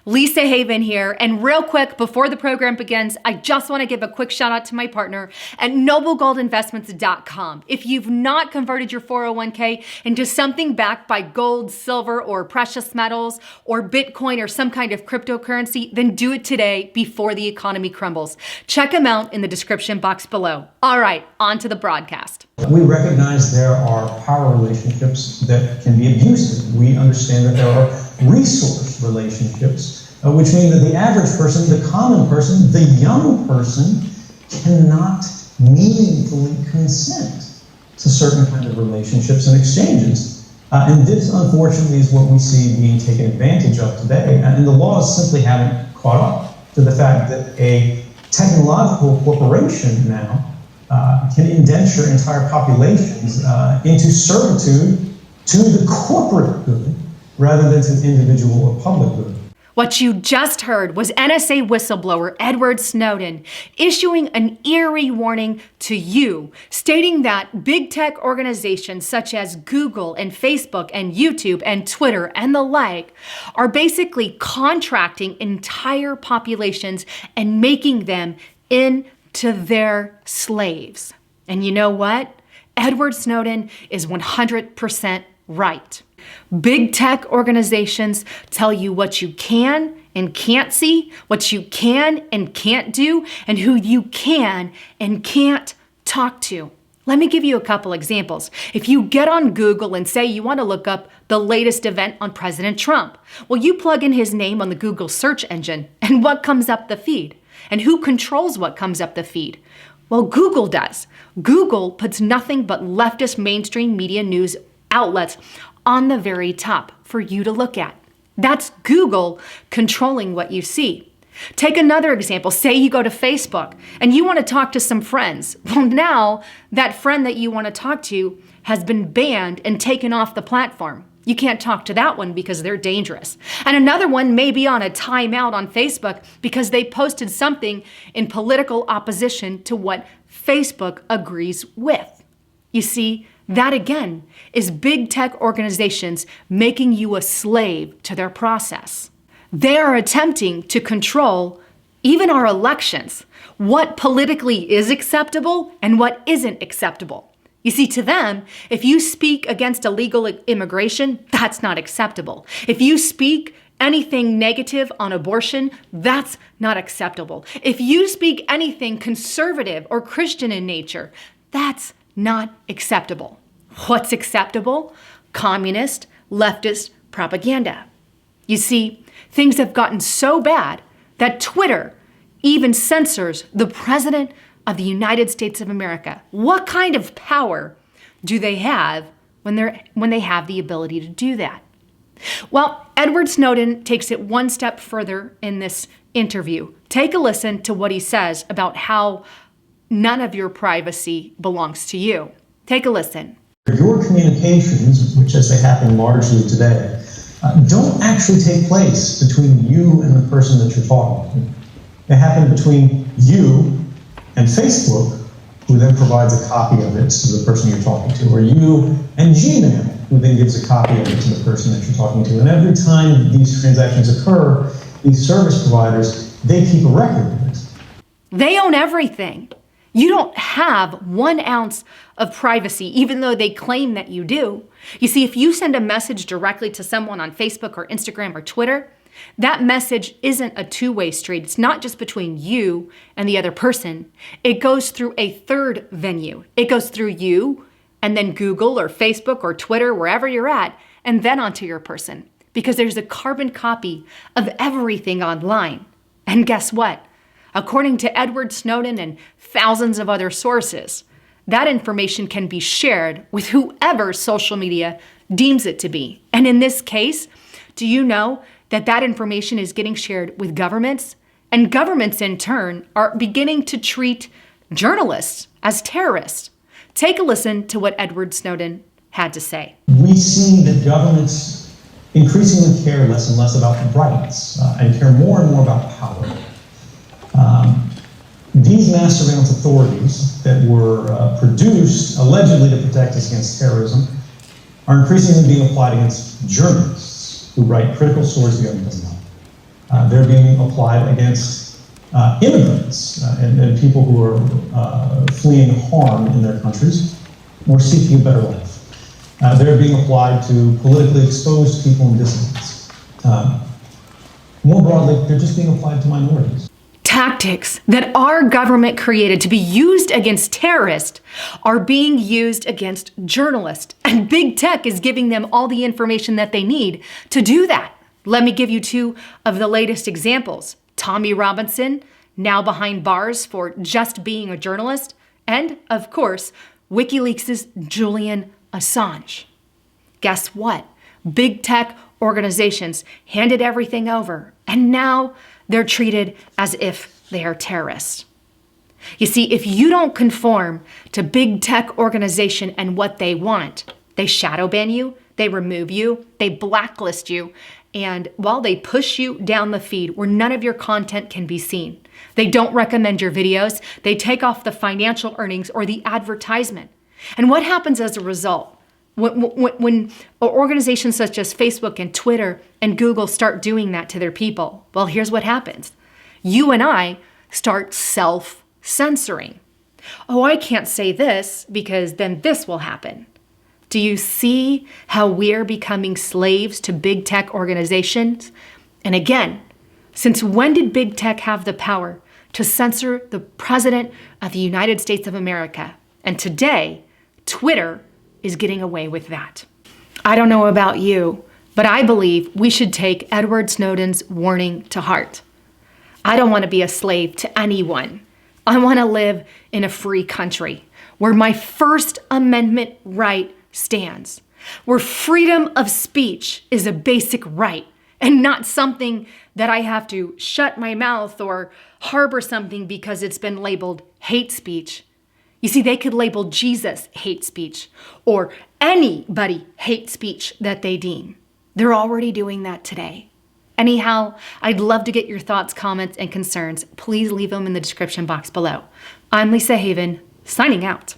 Lisa Haven here, and real quick before the program begins, I just want to give a quick shout out to my partner at noblegoldinvestments.com. If you've not converted your 401k into something backed by gold, silver, or precious metals, or Bitcoin, or some kind of cryptocurrency, then do it today before the economy crumbles. Check them out in the description box below. All right, on to the broadcast. We recognize there are power relationships that can be abusive. We understand that there are resource relationships, which mean that the average person, the common person, the young person cannot meaningfully consent to certain kind of relationships and exchanges. And this, unfortunately, is what we see being taken advantage of today. And the laws simply haven't caught up to the fact that a technological corporation now can indenture entire populations into servitude to the corporate good rather than to individual or public good. What you just heard was NSA whistleblower Edward Snowden issuing an eerie warning to you, stating that big tech organizations such as Google and Facebook and YouTube and Twitter and the like are basically contracting entire populations and making them into their slaves. And you know what? Edward Snowden is 100% right. Big tech organizations tell you what you can and can't see, what you can and can't do, and who you can and can't talk to. Let me give you a couple examples. If you get on Google and say you want to look up the latest event on President Trump, well, you plug in his name on the Google search engine, and what comes up the feed? And who controls what comes up the feed? Well, Google does. Google puts nothing but leftist mainstream media news outlets on the very top for you to look at. That's Google controlling what you see. Take another example. Say you go to Facebook and you want to talk to some friends. Well, now that friend that you want to talk to has been banned and taken off the platform. You can't talk to that one because they're dangerous. And another one may be on a timeout on Facebook because they posted something in political opposition to what Facebook agrees with. You see, that again is big tech organizations making you a slave to their process. They are attempting to control even our elections, what politically is acceptable and what isn't acceptable. You see, to them, if you speak against illegal immigration, that's not acceptable. If you speak anything negative on abortion, that's not acceptable. If you speak anything conservative or Christian in nature, that's not acceptable. What's acceptable? Communist, leftist propaganda. You see, things have gotten so bad that Twitter even censors the President of the United States of America. What kind of power do they have when they have the ability to do that? Well, Edward Snowden takes it one step further in this interview. Take a listen to what he says about how none of your privacy belongs to you. Take a listen. Your communications, which as they happen largely today, don't actually take place between you and the person that you're talking to. They happen between you and Facebook, who then provides a copy of it to the person you're talking to, or you and Gmail, who then gives a copy of it to the person that you're talking to. And every time these transactions occur, these service providers, they keep a record of it. They own everything. You don't have 1 ounce of privacy, even though they claim that you do. You see, if you send a message directly to someone on Facebook or Instagram or Twitter, that message isn't a two-way street. It's not just between you and the other person. It goes through a third venue. It goes through you and then Google or Facebook or Twitter, wherever you're at, and then onto your person. Because there's a carbon copy of everything online. And guess what? According to Edward Snowden and thousands of other sources, that information can be shared with whoever social media deems it to be. And in this case, do you know that that information is getting shared with governments? And governments, in turn, are beginning to treat journalists as terrorists. Take a listen to what Edward Snowden had to say. We see that governments increasingly care less and less about rights and care more and more about power. These mass surveillance authorities that were produced allegedly to protect us against terrorism are increasingly being applied against journalists who write critical stories the government doesn't like. They're being applied against immigrants and people who are fleeing harm in their countries or seeking a better life. They're being applied to politically exposed people and dissidents. More broadly, they're just being applied to minorities. Tactics that our government created to be used against terrorists are being used against journalists, and big tech is giving them all the information that they need to do that. Let me give you two of the latest examples. Tommy Robinson, now behind bars for just being a journalist, and, of course, WikiLeaks' Julian Assange. Guess what? Big tech organizations handed everything over, and now they're treated as if they are terrorists. You see, if you don't conform to big tech organization and what they want, they shadow ban you, they remove you, they blacklist you, and while they push you down the feed where none of your content can be seen. They don't recommend your videos, they take off the financial earnings or the advertisement. And what happens as a result? When organizations such as Facebook and Twitter and Google start doing that to their people, well, here's what happens. You and I start self-censoring. Oh, I can't say this because then this will happen. Do you see how we're becoming slaves to big tech organizations? And again, since when did big tech have the power to censor the President of the United States of America? And today, Twitter is getting away with that. I don't know about you, but I believe we should take Edward Snowden's warning to heart. I don't want to be a slave to anyone. I want to live in a free country where my First Amendment right stands, where freedom of speech is a basic right and not something that I have to shut my mouth or harbor something because it's been labeled hate speech. You see, they could label Jesus hate speech or anybody hate speech that they deem. They're already doing that today. Anyhow, I'd love to get your thoughts, comments, and concerns. Please leave them in the description box below. I'm Lisa Haven, signing out.